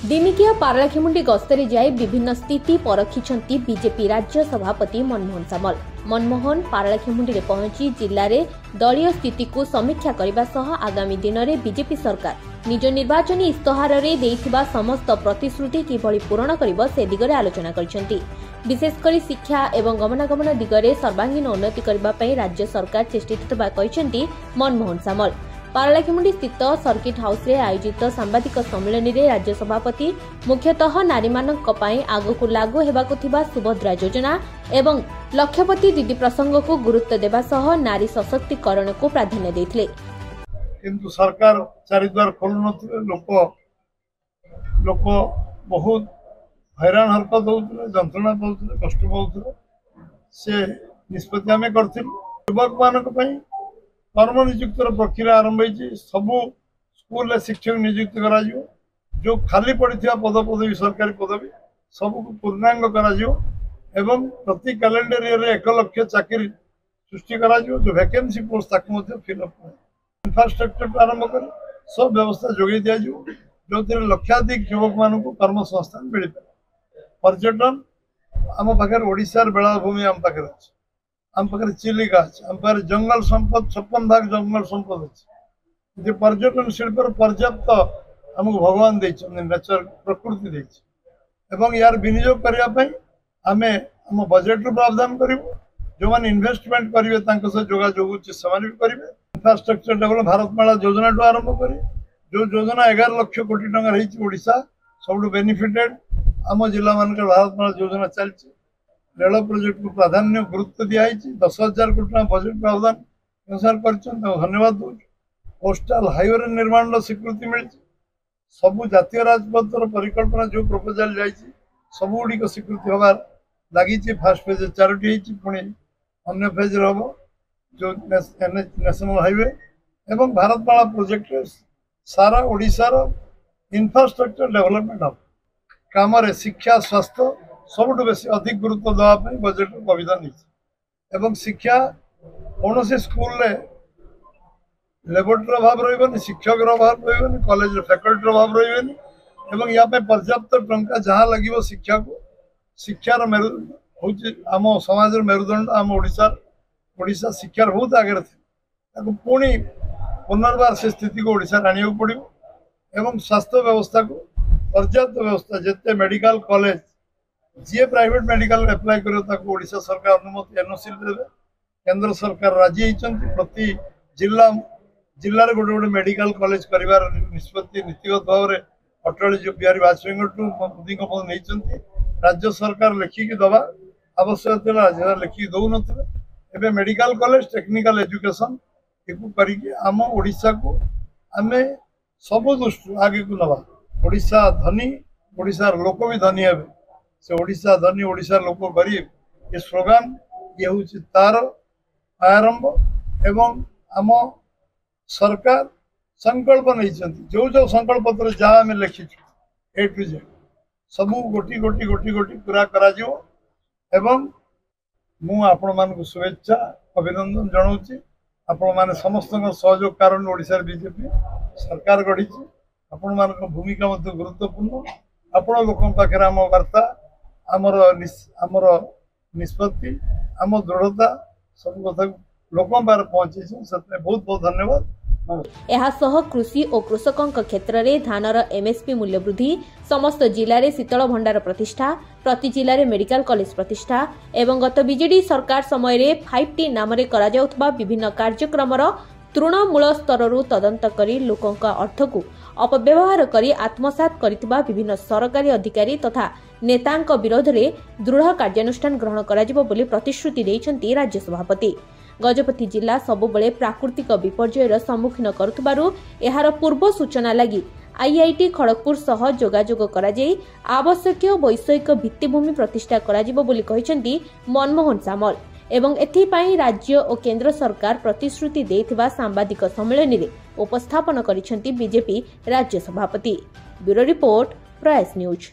दिनिकिया पारलाखेमुंडी गस्तरे जाई विभिन्न स्थिति परखिछंती बीजेपी राज्य सभापति मनमोहन सामल। मनमोहन पारलाखेमुंडी रे पहुंची जिल्ला रे दलीय स्थिति को समीक्षा करबा सह आगामी दिन में बीजेपी सरकार निज निर्वाचन इस्ताहार रे देइथिबा समस्त प्रतिश्रुति किभली पूरण करिबो से दिगरे आलोचना करिसेंती। विशेषकर शिक्षा एवं गमनागमन दिगरे सर्वांगीन उन्नति करबा पई राज्य सरकार चेष्टित होबा कहिसेंती मनमोहन सामल। पारलाखेमुंडी स्थित सर्किट हाउस रे आयोजित सांबादिक सम्मेलन रे राज्य सभापति मुख्यतः नारी मानक पई आगकु लागू हेबाकु थिबा सुभद्रा योजना एवं लक्षपति दीदी प्रसंग को गुरुत्व देबा सह नारी सशक्तिकरण को प्राधान्य देथिले। किंतु सरकार चारिद्वार खोलु नथिले लोक बहुत हैरान हरकत होउतले, जंत्रणा पाउतले, कष्ट पाउतले। से निष्पत्ति आमे करथिलु युवक मानक पई कर्म नियुक्तर प्रक्रिया आरंभ होती। सबू स्कूल शिक्षक नियुक्त करा जो खाली पड़ी पद पदवी सरकारी पदवी सबको पूर्णांग करा एवं प्रति कैलेंडर ईयर 1 लाख चाकरी सृष्टि करा जो वैकेंसी पोस्ट फिलअप इंफ्रास्ट्रक्चर आरंभ कर सब व्यवस्था जोगे दि जो लक्षाधिक युवक मान कर्म संस्थान मिल पाए। पर्यटन आम पाखे ओडिशार बेलाभूमि आम पाखे अच्छे, आम पाखे चिलिका अच्छे, आम पाखे जंगल संपद 56 भाग जंगल संपद अच्छे। पर्यटन शिल्प पर्याप्त आमको भगवान नेचर प्रकृति देवं यार विनियोग करने आम आम बजेट प्रावधान करूँ। जो मैंने इन्वेस्टमेंट करेंगे जोगाजोग भी करेंगे। इंफ्रास्ट्रक्चर डेवलप भारतमाला योजना आरंभ कर जो योजना 11 लाख कोटी टकर ओडिशा सब बेनिफिटेड आम जिला मान भारतमाला योजना चलती। रेल प्रोजेक्ट को प्राधान्य गुरुत्व दिखाई 10,000 कोटी बजेट प्रावधान कर धन्यवाद दूँ। कोस्टाल हाईवे निर्माण स्वीकृति मिली सबू जातीय राजपथर परिकल्पना जो प्रपोजाल जाइए सबुगुड़िक स्वीकृति हबार लगी। फास्ट फेज 4टी पुणी अन्य फेज हम जो नेशनल हाईवे एवं भारतमाला प्रोजेक्ट सारा ओडिशार इंफ्रास्ट्रक्चर डेवलपमेंट हम काम शिक्षा स्वास्थ्य सबुठ बेसी अधिक गुरुत्व देवाई बजेट बविधान एवं शिक्षा कौन से स्कूल लेबोरेटरी अभाव रही, शिक्षक अभाव रही, कॉलेज फैकल्टी अभाव रही या पर्याप्त टंका जहाँ लगे शिक्षा को शिक्षार मेरु हूँ आम समाज मेरुदंड आम ओडिशा शिक्षार बहुत आगे थे पुणी पुनर्बार से स्थिति को ओडिशा आने पड़ो एवं स्वास्थ्य व्यवस्था को पर्याप्त व्यवस्था जिते मेडिकल कॉलेज जी प्राइवेट मेडिकल एप्लाई कर सरकार अनुमति एनओसी देवे। केंद्र सरकार राजी होती प्रति जिले गोटे गोटे मेडिकल कॉलेज कर निष्पत्ति नीतिगत भाव में अटल बिहारी वाजपेयी मोदी नहीं। राज्य सरकार लिखिकी दवा आवश्यक था लिखिकी दौन एवं मेडिकल कॉलेज टेक्निकल एजुकेशन करके आम ओडिशा को आम सब दृष्टि आगे को नवा। ओडिशा धनी ओडिशार लोक भी धनी हे से ओडिशा धनी ओडिशार लोक गरीब ये स्लोगान ये हूँ तार आरंभ एवं आम सरकार संकल्प नहीं जो जो संकल्प पत्र जहाँ आम लिखी A to Z सबू गोटी गोटी गोटी गोटी पूरा करा एवं मु आपण मान शुभेच्छा अभिनंदन जनाऊँगी। आपण माने समस्त सहयोग कारण ओडिशा बीजेपी सरकार गढ़ी आपण मान भूमिका गुरुत्वपूर्ण। आपण लोक पाखे आम वार्ता आमर निष्पत्ति आम दृढ़ता सब कथा लोक पाखे पहुंची बहुत बहुत धन्यवाद। कृषि और कृषकों क्षेत्र में धानर एमएसपी मूल्य वृद्धि, समस्त जिले में शीतल भंडार प्रतिष्ठा, प्रति जिले में मेडिकल कॉलेज प्रतिष्ठा एवं गत बीजेडी सरकार समय 5T नाम करा जाउथबा विभिन्न कार्यक्रम तृणमूल स्तर तदंत करी लोकों अर्थ को अपव्यवहार करी आत्मसात करितबा विभिन्न सरकारी अधिकारी तथा नेतांक विरोध में दृढ़ कार्यानुष्ठान ग्रहण कराजिबो बोली प्रतिश्रुति दैछंती राज्य सभापति। गजपति जिला सबुबले प्राकृतिक विपर्ययर सम्मुखीन करुथबारु एहार पूर्व सूचना लगी आईआईटी खड़गपुर सह जोगाजोग कराଯାଇ आवश्यक वैषयिक भित्तिभूमि प्रतिष्ठा कराजिबो बोली कहिसेंती मनमोहन सामल एवं एथिपाई राज्य और केंद्र सरकार प्रतिश्रुति देथिबा सांबादिक सम्मेलन रे उपस्थापन करिसेंती बीजेपी राज्य सभापति। ब्यूरो रिपोर्ट प्रयास न्यूज।